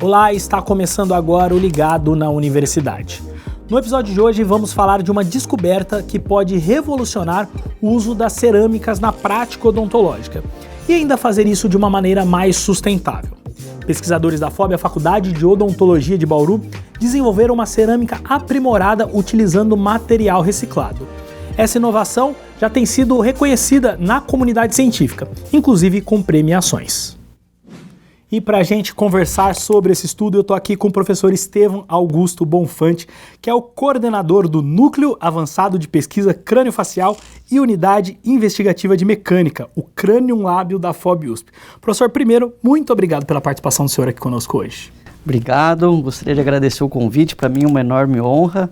Olá, está começando agora o Ligado na Universidade. No episódio de hoje vamos falar de uma descoberta que pode revolucionar o uso das cerâmicas na prática odontológica e ainda fazer isso de uma maneira mais sustentável. Pesquisadores da FOB, a Faculdade de Odontologia de Bauru, desenvolveram uma cerâmica aprimorada utilizando material reciclado. Essa inovação já tem sido reconhecida na comunidade científica, inclusive com premiações. E para a gente conversar sobre esse estudo, eu estou aqui com o professor Estevão Augusto Bonfante, que é o coordenador do Núcleo Avançado de Pesquisa Crâniofacial e Unidade Investigativa de Mecânica, o Cranium Lab da FOB USP. Professor, primeiro, muito obrigado pela participação do senhor aqui conosco hoje. Obrigado, gostaria de agradecer o convite, para mim é uma enorme honra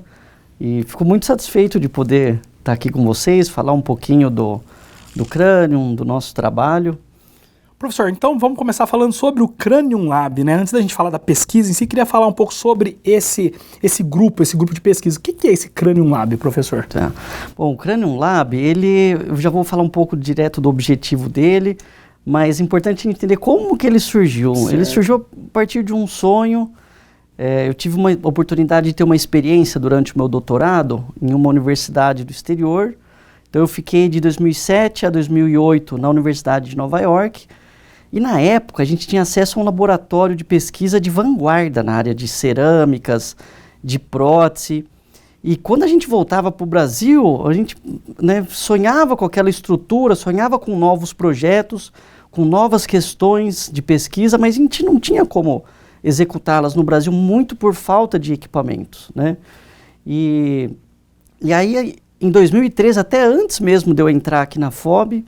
e fico muito satisfeito de poder estar aqui com vocês, falar um pouquinho do Cranium, do nosso trabalho. Professor, então vamos começar falando sobre o Cranium Lab, né? Antes da gente falar da pesquisa em si, queria falar um pouco sobre esse grupo de pesquisa. O que é esse Cranium Lab, professor? Tá. Bom, o Cranium Lab, eu já vou falar um pouco direto do objetivo dele, mas é importante entender como que ele surgiu. Certo. Ele surgiu a partir de um sonho. Eu tive uma oportunidade de ter uma experiência durante o meu doutorado em uma universidade do exterior. Então eu fiquei de 2007 a 2008 na Universidade de Nova York. E na época a gente tinha acesso a um laboratório de pesquisa de vanguarda na área de cerâmicas, de prótese. E quando a gente voltava para o Brasil, a gente sonhava com aquela estrutura, sonhava com novos projetos, com novas questões de pesquisa, mas a gente não tinha como executá-las no Brasil, muito por falta de equipamentos, né? E aí, em 2013, até antes mesmo de eu entrar aqui na FOB,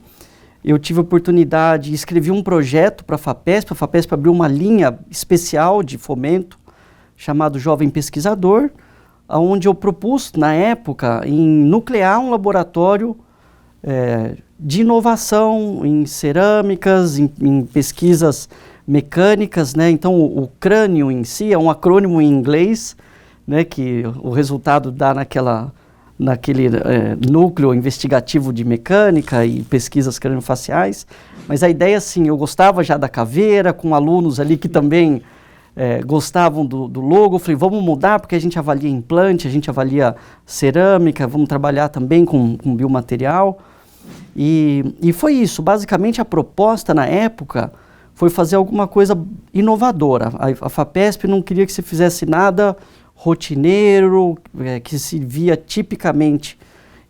eu tive a oportunidade, escrevi um projeto para a FAPESP abriu uma linha especial de fomento, chamado Jovem Pesquisador, onde eu propus, na época, em nuclear um laboratório de inovação em cerâmicas, em pesquisas mecânicas, né? Então o crânio em si é um acrônimo em inglês, né? Que o resultado dá naquele núcleo investigativo de mecânica e pesquisas craniofaciais, mas a ideia, assim, eu gostava já da caveira, com alunos ali que também gostavam do logo, eu falei, vamos mudar, porque a gente avalia implante, a gente avalia cerâmica, vamos trabalhar também com biomaterial, e foi isso, basicamente a proposta na época foi fazer alguma coisa inovadora. A FAPESP não queria que se fizesse nada rotineiro, que se via tipicamente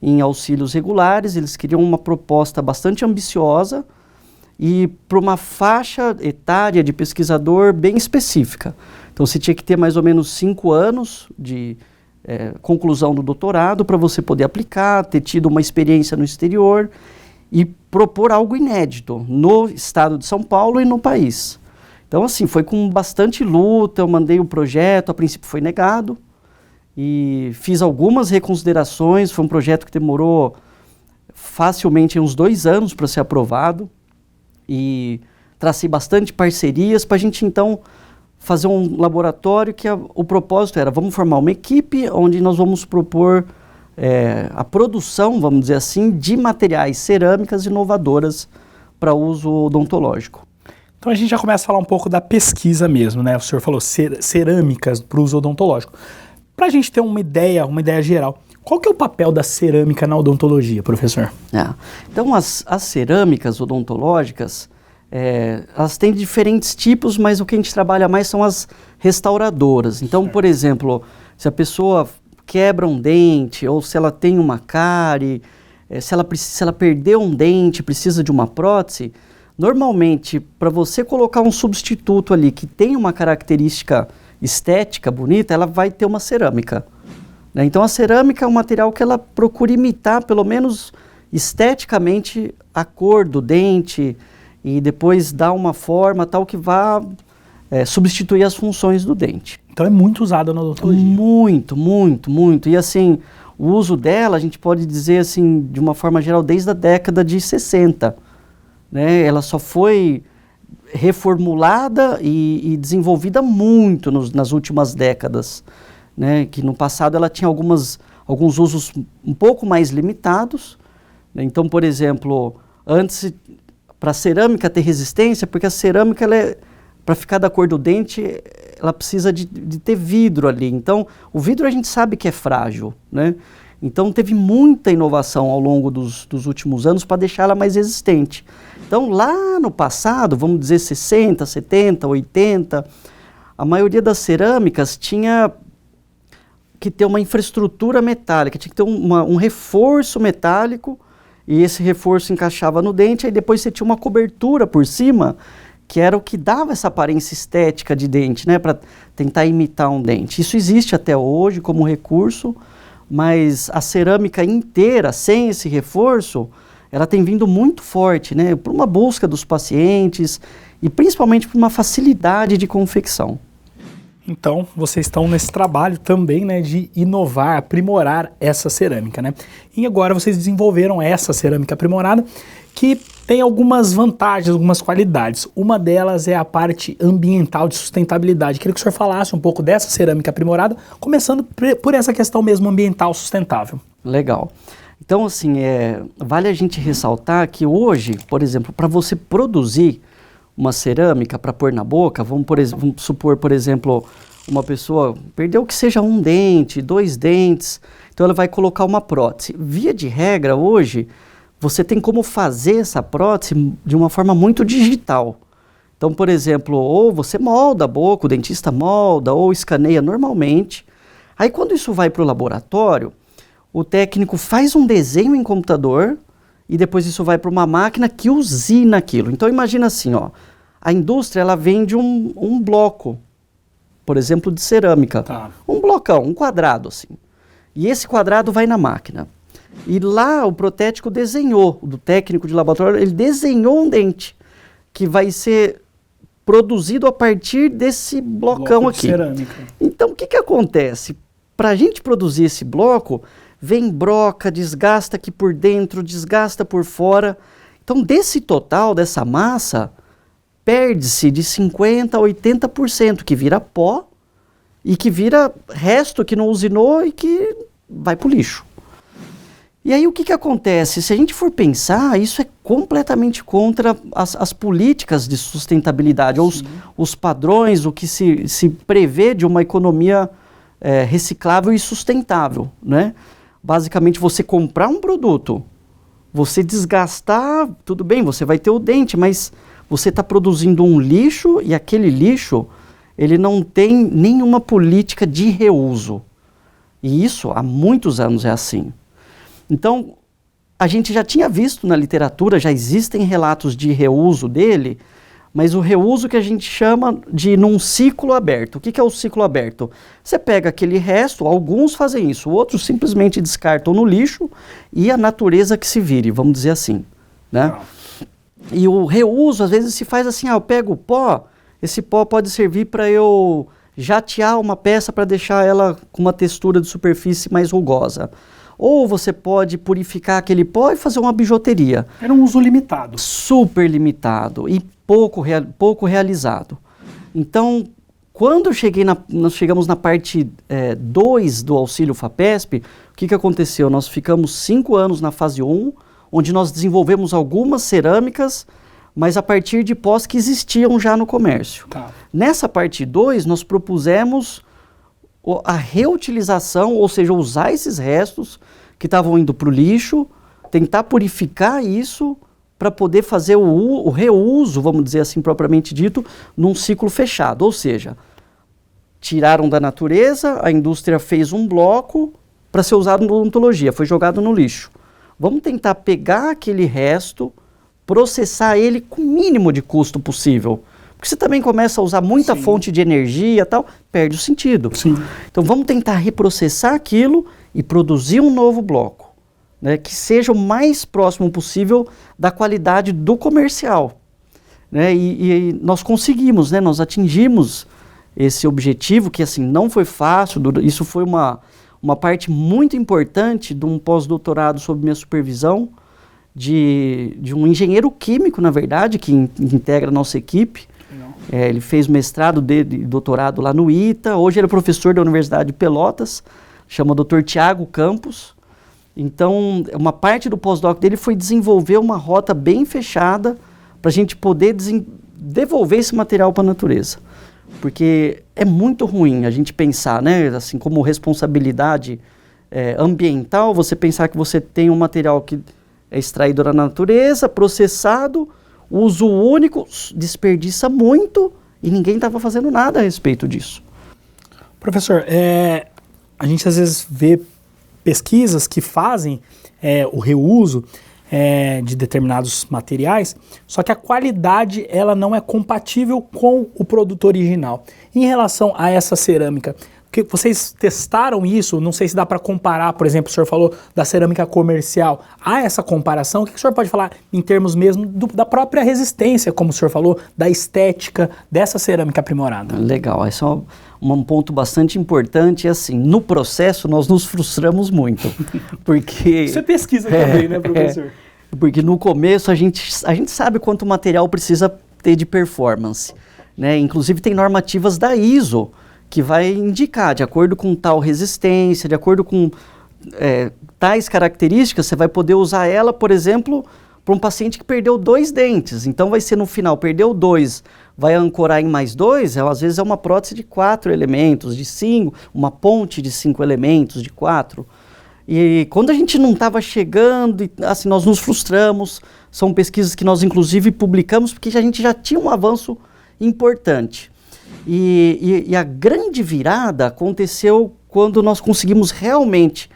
em auxílios regulares. Eles queriam uma proposta bastante ambiciosa e para uma faixa etária de pesquisador bem específica. Então você tinha que ter mais ou menos 5 anos de conclusão do doutorado para você poder aplicar, ter tido uma experiência no exterior e propor algo inédito no estado de São Paulo e no país. Então, assim, foi com bastante luta, eu mandei o projeto, a princípio foi negado, e fiz algumas reconsiderações, foi um projeto que demorou facilmente uns 2 anos para ser aprovado, e tracei bastante parcerias para a gente, então, fazer um laboratório que o propósito era, vamos formar uma equipe onde nós vamos propor a produção, vamos dizer assim, de materiais cerâmicas inovadoras para uso odontológico. Então a gente já começa a falar um pouco da pesquisa mesmo, né? O senhor falou cerâmicas para o uso odontológico. Para a gente ter uma ideia geral, qual que é o papel da cerâmica na odontologia, professor? Então as cerâmicas odontológicas, elas têm diferentes tipos, mas o que a gente trabalha mais são as restauradoras. Então, por exemplo, se a pessoa quebra um dente, ou se ela tem uma cárie, se ela perdeu um dente, precisa de uma prótese, normalmente, para você colocar um substituto ali que tem uma característica estética bonita, ela vai ter uma cerâmica, né? Então a cerâmica é um material que ela procura imitar, pelo menos esteticamente, a cor do dente e depois dar uma forma tal que vá substituir as funções do dente. Então é muito usada na odontologia. Muito, muito, muito. E assim, o uso dela, a gente pode dizer assim, de uma forma geral, desde a década de 60. Né? Ela só foi reformulada e desenvolvida muito nas últimas décadas. Né? Que no passado ela tinha alguns usos um pouco mais limitados, Então, por exemplo, antes, para a cerâmica ter resistência, porque a cerâmica, para ficar da cor do dente, ela precisa de ter vidro ali. Então, o vidro a gente sabe que é frágil, né? Então, teve muita inovação ao longo dos últimos anos para deixar ela mais resistente. Então, lá no passado, vamos dizer 60, 70, 80, a maioria das cerâmicas tinha que ter uma infraestrutura metálica, tinha que ter um reforço metálico, e esse reforço encaixava no dente, aí depois você tinha uma cobertura por cima, que era o que dava essa aparência estética de dente, né, para tentar imitar um dente. Isso existe até hoje como recurso, mas a cerâmica inteira, sem esse reforço, ela tem vindo muito forte, né, por uma busca dos pacientes e principalmente por uma facilidade de confecção. Então, vocês estão nesse trabalho também, né, de inovar, aprimorar essa cerâmica, né? E agora vocês desenvolveram essa cerâmica aprimorada que tem algumas vantagens, algumas qualidades. Uma delas é a parte ambiental de sustentabilidade. Queria que o senhor falasse um pouco dessa cerâmica aprimorada, começando por essa questão mesmo ambiental sustentável. Legal. Então, assim, vale a gente ressaltar que hoje, por exemplo, para você produzir uma cerâmica para pôr na boca, vamos supor, por exemplo, uma pessoa perdeu que seja um dente, 2 dentes, então ela vai colocar uma prótese. Via de regra, hoje, você tem como fazer essa prótese de uma forma muito digital. Então, por exemplo, ou você molda a boca, o dentista molda, ou escaneia normalmente. Aí, quando isso vai para o laboratório, o técnico faz um desenho em computador, e depois isso vai para uma máquina que usina aquilo. Então imagina assim, ó, a indústria ela vende um bloco, por exemplo, de cerâmica. Tá. Um blocão, um quadrado assim. E esse quadrado vai na máquina. E lá o protético desenhou, do técnico de laboratório, ele desenhou um dente que vai ser produzido a partir desse blocão bloco aqui. De cerâmica. Então o que acontece? Para a gente produzir esse bloco, vem broca, desgasta aqui por dentro, desgasta por fora. Então, desse total, dessa massa, perde-se de 50% a 80%, que vira pó e que vira resto que não usinou e que vai para o lixo. E aí, o que acontece? Se a gente for pensar, isso é completamente contra as políticas de sustentabilidade, ou os padrões, o que se prevê de uma economia reciclável e sustentável, né? Basicamente, você comprar um produto, você desgastar, tudo bem, você vai ter o dente, mas você está produzindo um lixo e aquele lixo, ele não tem nenhuma política de reuso. E isso há muitos anos é assim. Então, a gente já tinha visto na literatura, já existem relatos de reuso dele, mas o reuso que a gente chama de num ciclo aberto. O que é o ciclo aberto? Você pega aquele resto, alguns fazem isso, outros simplesmente descartam no lixo e a natureza que se vire, vamos dizer assim, né? E o reuso, às vezes, se faz assim, eu pego o pó, esse pó pode servir para eu jatear uma peça para deixar ela com uma textura de superfície mais rugosa. Ou você pode purificar aquele pó e fazer uma bijuteria. Era um uso limitado. Super limitado e pouco realizado. Então, quando nós chegamos na parte 2 do auxílio FAPESP, o que aconteceu? Nós ficamos 5 anos na fase 1, onde nós desenvolvemos algumas cerâmicas, mas a partir de pós que existiam já no comércio. Tá. Nessa parte 2, nós propusemos a reutilização, ou seja, usar esses restos que estavam indo para o lixo, tentar purificar isso para poder fazer o reuso, vamos dizer assim propriamente dito, num ciclo fechado. Ou seja, tiraram da natureza, a indústria fez um bloco para ser usado na odontologia, foi jogado no lixo. Vamos tentar pegar aquele resto, processar ele com o mínimo de custo possível. Porque você também começa a usar muita fonte de energia e tal, perde o sentido. Sim. Então vamos tentar reprocessar aquilo e produzir um novo bloco, né, que seja o mais próximo possível da qualidade do comercial. Né, e nós conseguimos, né, nós atingimos esse objetivo, que assim, não foi fácil, isso foi uma parte muito importante de um pós-doutorado sob minha supervisão, de um engenheiro químico, na verdade, que integra a nossa equipe. Ele fez mestrado e doutorado lá no ITA, hoje ele é professor da Universidade de Pelotas, chama Dr. Tiago Campos, Então, uma parte do pós-doc dele foi desenvolver uma rota bem fechada para a gente poder devolver esse material para a natureza. Porque é muito ruim a gente pensar, né, assim, como responsabilidade ambiental, você pensar que você tem um material que é extraído da natureza, processado, uso único, desperdiça muito e ninguém estava fazendo nada a respeito disso. Professor, a gente às vezes vê pesquisas que fazem o reuso de determinados materiais, só que a qualidade ela não é compatível com o produto original. Em relação a essa cerâmica, que vocês testaram isso? Não sei se dá para comparar, por exemplo, o senhor falou da cerâmica comercial. Há essa comparação? O que o senhor pode falar em termos mesmo da própria resistência, como o senhor falou, da estética dessa cerâmica aprimorada? Legal, esse é um ponto bastante importante. Assim, no processo nós nos frustramos muito, porque... Isso é pesquisa também, né, professor? Porque no começo a gente sabe quanto o material precisa ter de performance, né? Inclusive tem normativas da ISO, que vai indicar, de acordo com tal resistência, de acordo com tais características, você vai poder usar ela, por exemplo, para um paciente que perdeu 2 dentes. Então vai ser no final, perdeu 2, vai ancorar em mais 2, às vezes é uma prótese de 4 elementos, de 5, uma ponte de 5 elementos, de 4. E quando a gente não estava chegando, assim, nós nos frustramos, são pesquisas que nós inclusive publicamos, porque a gente já tinha um avanço importante. E a grande virada aconteceu quando nós conseguimos realmente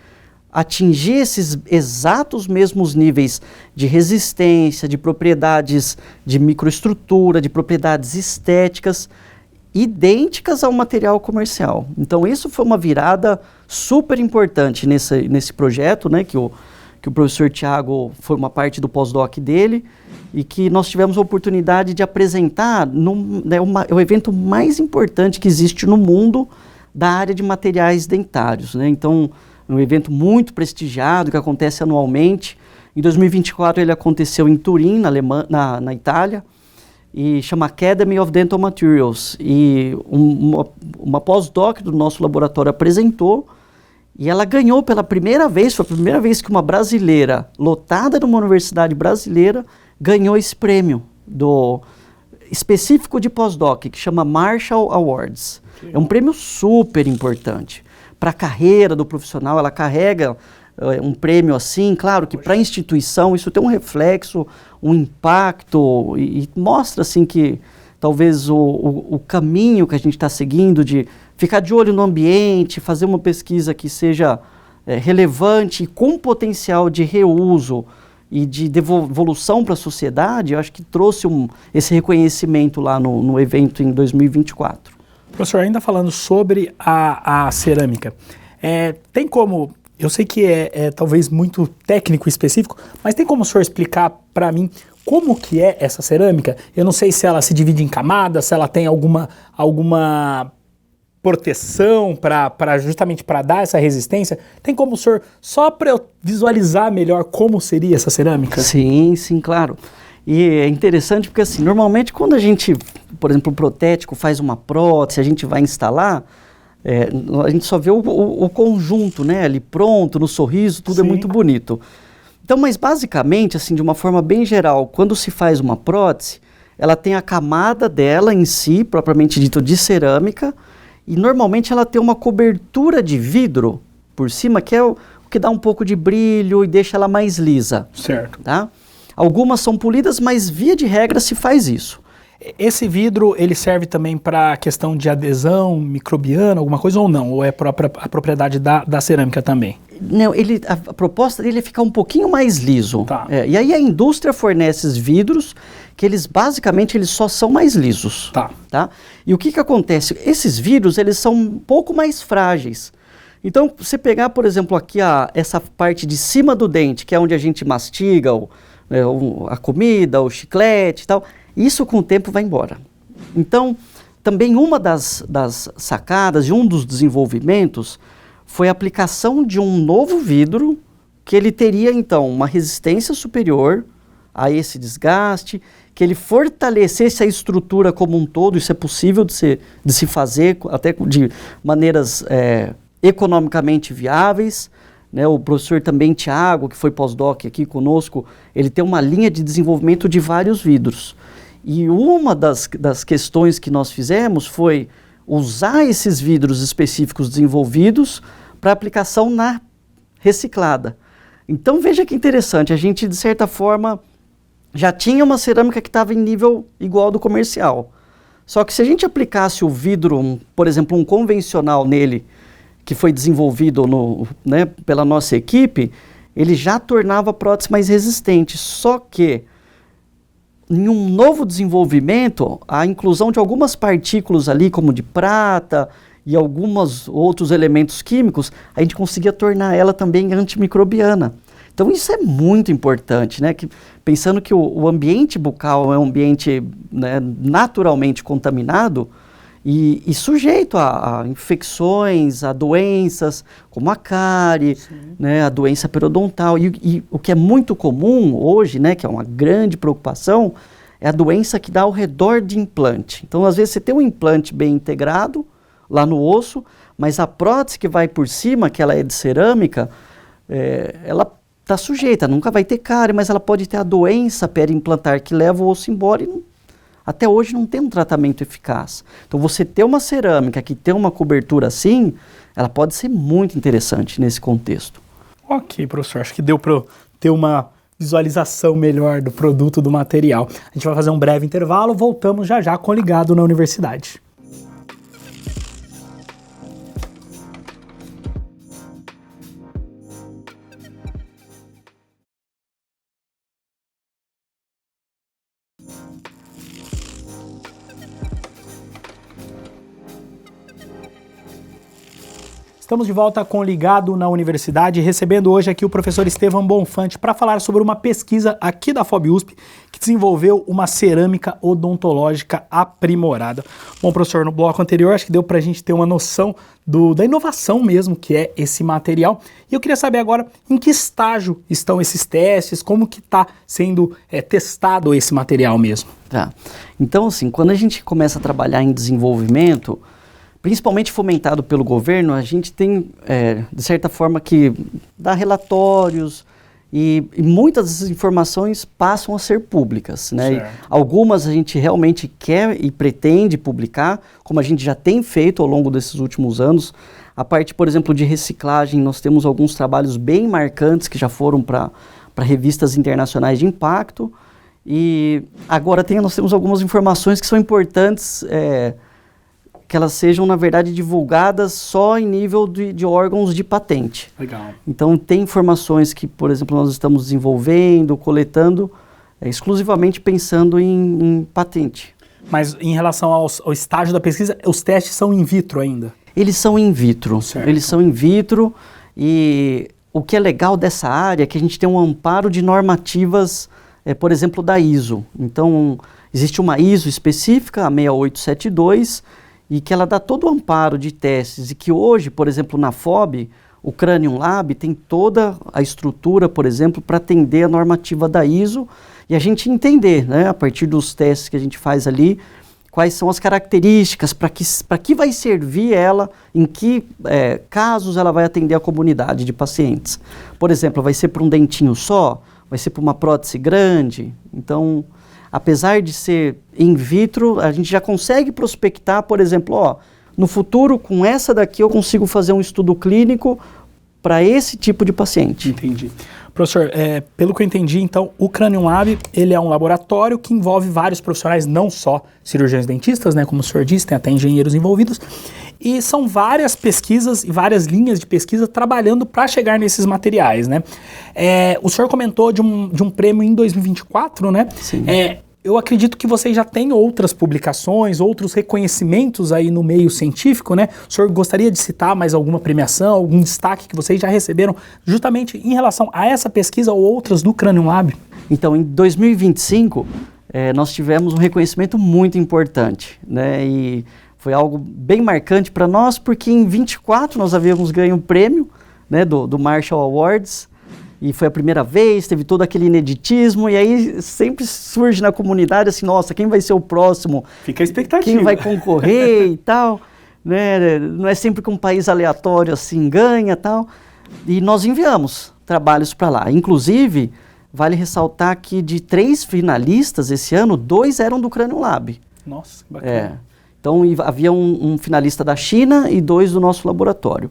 atingir esses exatos mesmos níveis de resistência, de propriedades de microestrutura, de propriedades estéticas, idênticas ao material comercial. Então isso foi uma virada super importante nesse projeto, né, que o professor Thiago foi uma parte do pós-doc dele, e que nós tivemos a oportunidade de apresentar o evento mais importante que existe no mundo da área de materiais dentários, né? Então, é um evento muito prestigiado que acontece anualmente. Em 2024 ele aconteceu em Turim, na Itália, e chama Academy of Dental Materials. E uma pós-doc do nosso laboratório apresentou, e ela ganhou pela primeira vez, foi a primeira vez que uma brasileira, lotada numa universidade brasileira, ganhou esse prêmio específico de pós-doc, que chama Marshall Awards. É um prêmio super importante para a carreira do profissional. Ela carrega um prêmio assim, claro que para a instituição isso tem um reflexo, um impacto, e mostra assim que talvez o caminho que a gente está seguindo de ficar de olho no ambiente, fazer uma pesquisa que seja relevante e com potencial de reuso e de devolução para a sociedade, eu acho que trouxe esse reconhecimento lá no evento em 2024. Professor, ainda falando sobre a cerâmica, tem como, eu sei que é talvez muito técnico e específico, mas tem como o senhor explicar para mim como que é essa cerâmica? Eu não sei se ela se divide em camadas, se ela tem alguma proteção justamente para dar essa resistência. Tem como o senhor, só para eu visualizar melhor como seria essa cerâmica? Sim, claro. E é interessante porque assim, normalmente quando a gente, por exemplo, o protético faz uma prótese, a gente vai instalar, a gente só vê o conjunto, né, ali pronto, no sorriso, tudo. Sim. É muito bonito. Então, mas basicamente, assim, de uma forma bem geral, quando se faz uma prótese, ela tem a camada dela em si, propriamente dito, de cerâmica, e normalmente ela tem uma cobertura de vidro por cima, que é o que dá um pouco de brilho e deixa ela mais lisa. Certo. Tá? Algumas são polidas, mas via de regra se faz isso. Esse vidro, ele serve também para a questão de adesão microbiana, alguma coisa, ou não? Ou é a propriedade da cerâmica também? Não, a proposta dele é ficar um pouquinho mais liso. Tá. E aí a indústria fornece esses vidros que eles basicamente só são mais lisos. Tá. E o que acontece? Esses vidros eles são um pouco mais frágeis. Então, você pegar, por exemplo, aqui essa parte de cima do dente, que é onde a gente mastiga a comida, o chiclete e tal, isso com o tempo vai embora. Então, também uma das sacadas e um dos desenvolvimentos foi a aplicação de um novo vidro que ele teria, então, uma resistência superior a esse desgaste, que ele fortalecesse a estrutura como um todo. Isso é possível de se fazer, até de maneiras economicamente viáveis, né? O professor também Tiago, que foi pós-doc aqui conosco, ele tem uma linha de desenvolvimento de vários vidros. E uma das questões que nós fizemos foi usar esses vidros específicos desenvolvidos para aplicação na reciclada. Então veja que interessante, a gente de certa forma já tinha uma cerâmica que estava em nível igual ao do comercial. Só que se a gente aplicasse o vidro, por exemplo, um convencional nele, que foi desenvolvido né, pela nossa equipe, ele já tornava a prótese mais resistente. Só que em um novo desenvolvimento, a inclusão de algumas partículas ali, como de prata e alguns outros elementos químicos, a gente conseguia tornar ela também antimicrobiana. Então isso é muito importante, né? Pensando que o ambiente bucal é um ambiente, né, naturalmente contaminado e sujeito a infecções, a doenças, como a cárie, né, a doença periodontal. E o que é muito comum hoje, né, que é uma grande preocupação, é a doença que dá ao redor de implante. Então, às vezes, você tem um implante bem integrado lá no osso, mas a prótese que vai por cima, que ela é de cerâmica, ela está sujeita, nunca vai ter cárie, mas ela pode ter a doença periimplantar que leva o osso embora e até hoje não tem um tratamento eficaz. Então você ter uma cerâmica que tem uma cobertura assim, ela pode ser muito interessante nesse contexto. Ok, professor, acho que deu para ter uma visualização melhor do produto, do material. A gente vai fazer um breve intervalo, voltamos já já com o Ligado na Universidade. Estamos de volta com o Ligado na Universidade, recebendo hoje aqui o professor Estevão Bonfante para falar sobre uma pesquisa aqui da FOB-USP que desenvolveu uma cerâmica odontológica aprimorada. Bom, professor, no bloco anterior acho que deu para a gente ter uma noção da inovação mesmo que é esse material. E eu queria saber agora em que estágio estão esses testes, como que está sendo testado esse material mesmo. Tá. Então, assim, quando a gente começa a trabalhar em desenvolvimento, principalmente fomentado pelo governo, a gente tem, de certa forma, que dar relatórios e muitas dessas informações passam a ser públicas, né? Algumas a gente realmente quer e pretende publicar, como a gente já tem feito ao longo desses últimos anos. A parte, por exemplo, de reciclagem, nós temos alguns trabalhos bem marcantes que já foram para revistas internacionais de impacto. E agora nós temos algumas informações que são importantes, que elas sejam, na verdade, divulgadas só em nível de órgãos de patente. Legal. Então, tem informações que, por exemplo, nós estamos desenvolvendo, coletando, exclusivamente pensando em patente. Mas em relação ao estágio da pesquisa, os testes são in vitro ainda? Eles são in vitro. Certo. Eles são in vitro e o que é legal dessa área é que a gente tem um amparo de normativas, por exemplo, da ISO. Então, existe uma ISO específica, a 6872, e que ela dá todo o amparo de testes, e que hoje, por exemplo, na FOB, o Cranium Lab tem toda a estrutura, por exemplo, para atender a normativa da ISO, e a gente entender, né, a partir dos testes que a gente faz ali, quais são as características, para que vai servir ela, em que casos ela vai atender a comunidade de pacientes. Por exemplo, vai ser para um dentinho só? Vai ser para uma prótese grande? Então, apesar de ser in vitro, a gente já consegue prospectar, por exemplo, no futuro, com essa daqui eu consigo fazer um estudo clínico para esse tipo de paciente. Entendi. Professor, pelo que eu entendi, então, o Cranium Lab, ele é um laboratório que envolve vários profissionais, não só cirurgiões dentistas, né, como o senhor disse, tem até engenheiros envolvidos, e são várias pesquisas e várias linhas de pesquisa trabalhando para chegar nesses materiais, né? O senhor comentou de um prêmio em 2024, né? Sim. Eu acredito que vocês já têm outras publicações, outros reconhecimentos aí no meio científico, né? O senhor gostaria de citar mais alguma premiação, algum destaque que vocês já receberam justamente em relação a essa pesquisa ou outras do Cranium Lab? Então, em 2025, nós tivemos um reconhecimento muito importante, né? E foi algo bem marcante para nós, porque em 24 nós havíamos ganho um prêmio, né, do Marshall Awards, e foi a primeira vez, teve todo aquele ineditismo, e aí sempre surge na comunidade assim, nossa, quem vai ser o próximo? Fica a expectativa. Quem vai concorrer e tal, né? Não é sempre que um país aleatório assim ganha e tal, E nós enviamos trabalhos para lá. Inclusive, vale ressaltar que de 3 finalistas esse ano, 2 eram do Cranium Lab. Nossa, que bacana. Então, havia um finalista da China e 2 do nosso laboratório.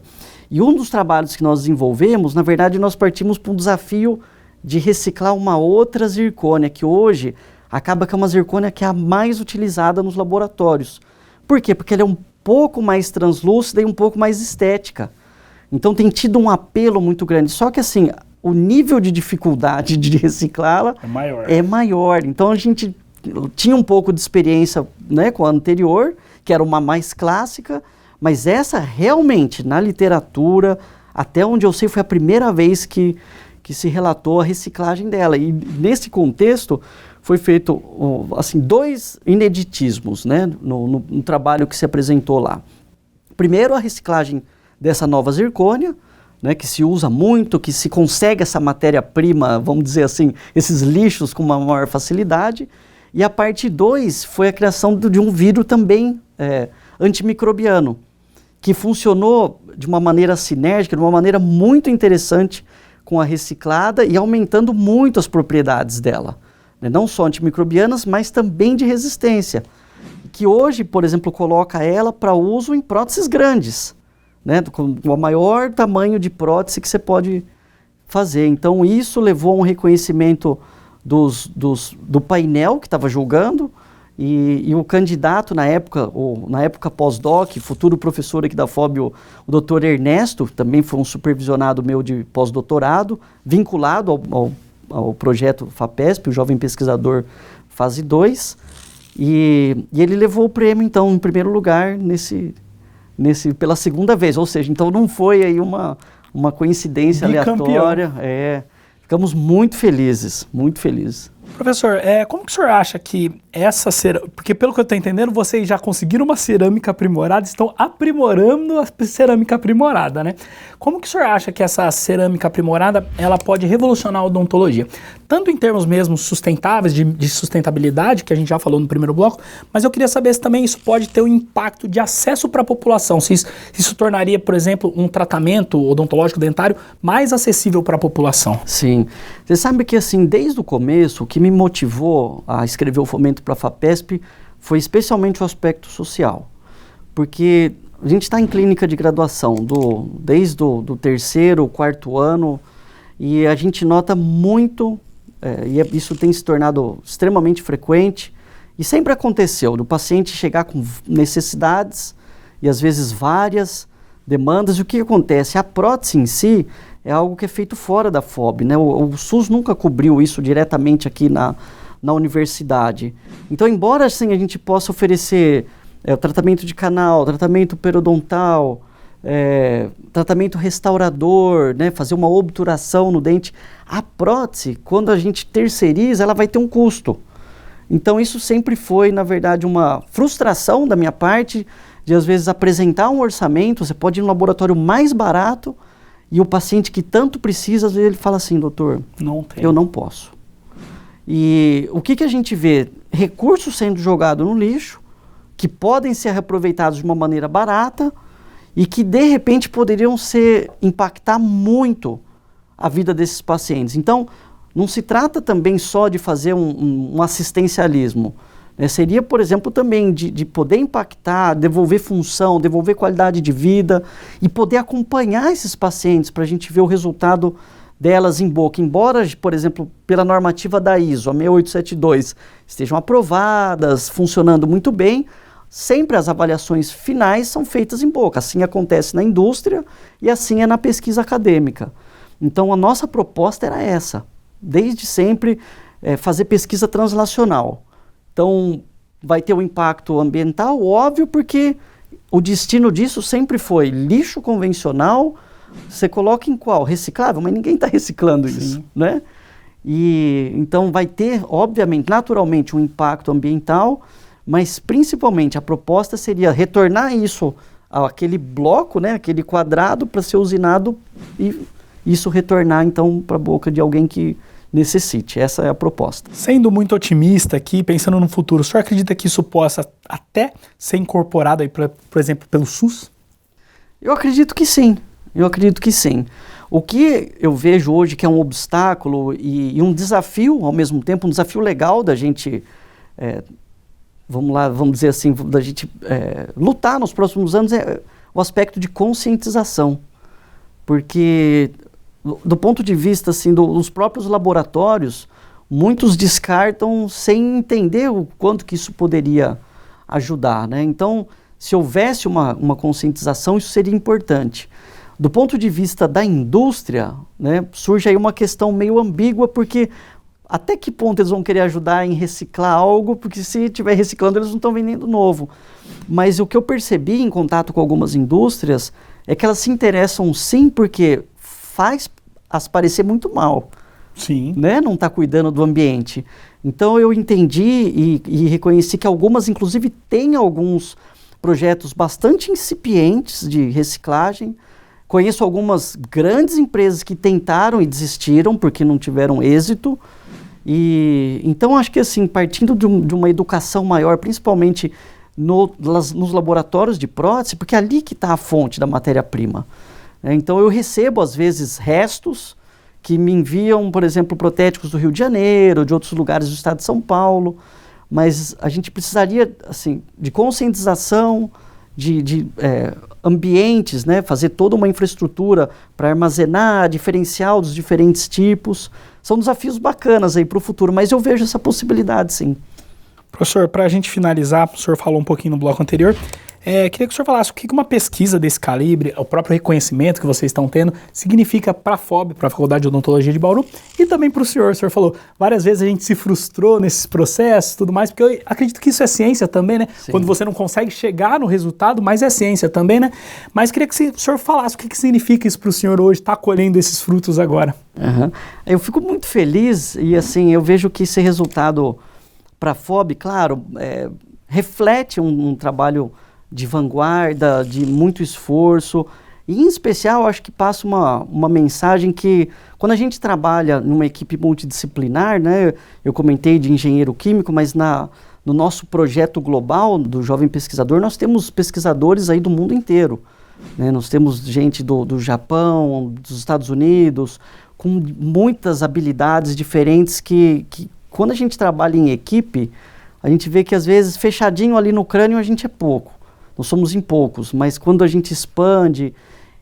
E um dos trabalhos que nós desenvolvemos, na verdade, nós partimos para um desafio de reciclar uma outra zircônia, que hoje acaba que é uma zircônia que é a mais utilizada nos laboratórios. Por quê? Porque ela é um pouco mais translúcida e um pouco mais estética. Então tem tido um apelo muito grande. Só que assim, o nível de dificuldade de reciclá-la é maior. Então a gente tinha um pouco de experiência, né, com a anterior, que era uma mais clássica, mas essa realmente, na literatura, até onde eu sei, foi a primeira vez que se relatou a reciclagem dela. E nesse contexto foi feito assim, 2 ineditismos, né, no trabalho que se apresentou lá. Primeiro, a reciclagem dessa nova zircônia, né, que se usa muito, que se consegue essa matéria-prima, vamos dizer assim, esses lixos com uma maior facilidade. E a parte 2 foi a criação de um vidro também antimicrobiano, que funcionou de uma maneira sinérgica, de uma maneira muito interessante com a reciclada e aumentando muito as propriedades dela, né? Não só antimicrobianas, mas também de resistência, que hoje, por exemplo, coloca ela para uso em próteses grandes, né? Com o maior tamanho de prótese que você pode fazer. Então isso levou a um reconhecimento do painel que estava julgando, e o candidato na época pós-doc, futuro professor aqui da FOB, o doutor Ernesto, também foi um supervisionado meu de pós-doutorado, vinculado ao projeto FAPESP, o Jovem Pesquisador Fase 2, e ele levou o prêmio, então, em primeiro lugar, pela segunda vez, ou seja, então não foi aí uma coincidência aleatória. Ficamos muito felizes, muito felizes. Professor, como que o senhor acha que essa cerâmica... Porque pelo que eu estou entendendo, vocês já conseguiram uma cerâmica aprimorada, estão aprimorando a cerâmica aprimorada, né? Como que o senhor acha que essa cerâmica aprimorada ela pode revolucionar a odontologia? Tanto em termos mesmo sustentáveis, de sustentabilidade, que a gente já falou no primeiro bloco, mas eu queria saber se também isso pode ter um impacto de acesso para a população, se isso tornaria, por exemplo, um tratamento odontológico dentário mais acessível para a população. Sim. Você sabe que, assim, desde o começo, o que me motivou a escrever o Fomento para a FAPESP foi especialmente o aspecto social. Porque a gente está em clínica de graduação, desde o 3º, 4º ano, e a gente nota muito, e isso tem se tornado extremamente frequente, e sempre aconteceu, do paciente chegar com necessidades, e às vezes várias demandas, e o que acontece? A prótese em si é algo que é feito fora da FOB, né? O SUS nunca cobriu isso diretamente aqui na universidade. Então, embora assim, a gente possa oferecer o tratamento de canal, tratamento periodontal, tratamento restaurador, né? Fazer uma obturação no dente, a prótese, quando a gente terceiriza, ela vai ter um custo. Então, isso sempre foi, na verdade, uma frustração da minha parte, de às vezes apresentar um orçamento, você pode ir no laboratório mais barato, e o paciente que tanto precisa, às vezes ele fala assim, doutor, eu não posso. E o que a gente vê? Recursos sendo jogados no lixo, que podem ser reaproveitados de uma maneira barata e que, de repente, poderiam impactar muito a vida desses pacientes. Então, não se trata também só de fazer um assistencialismo. Seria, por exemplo, também de poder impactar, devolver função, devolver qualidade de vida e poder acompanhar esses pacientes para a gente ver o resultado delas em boca. Embora, por exemplo, pela normativa da ISO, a 6872, estejam aprovadas, funcionando muito bem, sempre as avaliações finais são feitas em boca. Assim acontece na indústria e assim é na pesquisa acadêmica. Então, a nossa proposta era essa, desde sempre, fazer pesquisa translacional. Então, vai ter um impacto ambiental, óbvio, porque o destino disso sempre foi lixo convencional, você coloca em qual? Reciclável? Mas ninguém está reciclando isso, né? E, então, vai ter, obviamente, naturalmente, um impacto ambiental, mas, principalmente, a proposta seria retornar isso àquele bloco, né, aquele quadrado, para ser usinado e isso retornar, então, para a boca de alguém que necessite. Essa é a proposta. Sendo muito otimista aqui, pensando no futuro, o senhor acredita que isso possa até ser incorporado aí, por exemplo, pelo SUS? Eu acredito que sim. O que eu vejo hoje que é um obstáculo e um desafio, ao mesmo tempo, um desafio legal da gente, vamos dizer assim, da gente lutar nos próximos anos, é o aspecto de conscientização. Porque, do ponto de vista assim, dos próprios laboratórios, muitos descartam sem entender o quanto que isso poderia ajudar, né? Então, se houvesse uma conscientização, isso seria importante. Do ponto de vista da indústria, né, surge aí uma questão meio ambígua, porque até que ponto eles vão querer ajudar em reciclar algo, porque se estiver reciclando, eles não estão vendendo novo. Mas o que eu percebi em contato com algumas indústrias é que elas se interessam sim, porque faz as parecer muito mal. Sim. Né? Não está cuidando do ambiente. Então eu entendi e reconheci que algumas, inclusive, têm alguns projetos bastante incipientes de reciclagem. Conheço algumas grandes empresas que tentaram e desistiram porque não tiveram êxito. E então acho que assim, partindo de uma educação maior, principalmente nos laboratórios de prótese, porque é ali que está a fonte da matéria-prima. Então eu recebo às vezes restos que me enviam, por exemplo, protéticos do Rio de Janeiro, de outros lugares do estado de São Paulo, mas a gente precisaria assim, de conscientização, de ambientes, né? Fazer toda uma infraestrutura para armazenar, diferencial dos diferentes tipos. São desafios bacanas aí para o futuro, mas eu vejo essa possibilidade, sim. Professor, para a gente finalizar, o senhor falou um pouquinho no bloco anterior, queria que o senhor falasse o que uma pesquisa desse calibre, o próprio reconhecimento que vocês estão tendo, significa para a FOB, para a Faculdade de Odontologia de Bauru, e também para o senhor. O senhor falou, várias vezes a gente se frustrou nesses processos e tudo mais, porque eu acredito que isso é ciência também, né? Sim. Quando você não consegue chegar no resultado, mas é ciência também, né? Mas queria que o senhor falasse o que significa isso para o senhor hoje, estar colhendo esses frutos agora. Uhum. Eu fico muito feliz e assim, eu vejo que esse resultado para a FOB, claro, reflete um trabalho de vanguarda, de muito esforço, e em especial acho que passa uma mensagem que quando a gente trabalha numa equipe multidisciplinar, né, eu comentei de engenheiro químico, mas no nosso projeto global do Jovem Pesquisador, nós temos pesquisadores aí do mundo inteiro, né, nós temos gente do Japão, dos Estados Unidos, com muitas habilidades diferentes que quando a gente trabalha em equipe, a gente vê que às vezes fechadinho ali no crânio a gente é pouco. Nós somos em poucos, mas quando a gente expande,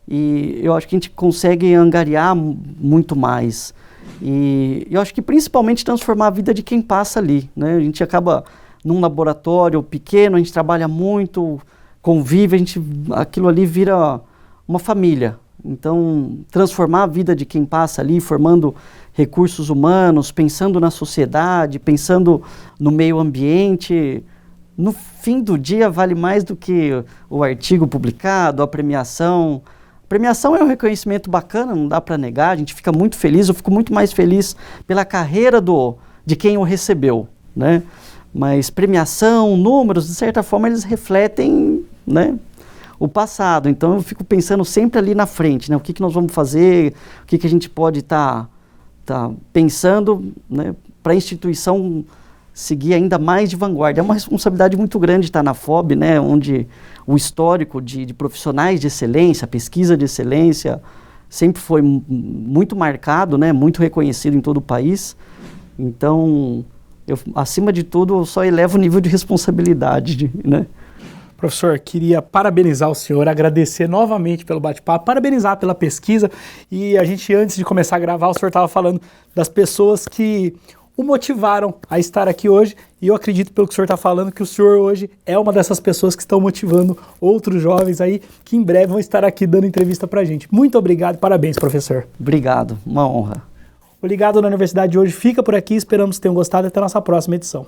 e eu acho que a gente consegue angariar muito mais. E eu acho que principalmente transformar a vida de quem passa ali, né? A gente acaba num laboratório pequeno, a gente trabalha muito, convive, aquilo ali vira uma família. Então, transformar a vida de quem passa ali, formando recursos humanos, pensando na sociedade, pensando no meio ambiente, no fim do dia vale mais do que o artigo publicado, a premiação. A premiação é um reconhecimento bacana, não dá para negar, a gente fica muito feliz, eu fico muito mais feliz pela carreira de quem o recebeu, né? Mas premiação, números, de certa forma, eles refletem, né, o passado. Então eu fico pensando sempre ali na frente, né? O que nós vamos fazer, o que a gente pode estar pensando, né, para a instituição seguir ainda mais de vanguarda. É uma responsabilidade muito grande estar na FOB, né, onde o histórico de profissionais de excelência, pesquisa de excelência, sempre foi muito marcado, né, muito reconhecido em todo o país. Então, acima de tudo, eu só elevo o nível de responsabilidade, né? Professor, queria parabenizar o senhor, agradecer novamente pelo bate-papo, parabenizar pela pesquisa. E a gente, antes de começar a gravar, o senhor estava falando das pessoas que o motivaram a estar aqui hoje. E eu acredito, pelo que o senhor está falando, que o senhor hoje é uma dessas pessoas que estão motivando outros jovens aí, que em breve vão estar aqui dando entrevista para a gente. Muito obrigado, parabéns, professor. Obrigado, uma honra. O Ligado na Universidade de hoje fica por aqui, esperamos que tenham gostado e até a nossa próxima edição.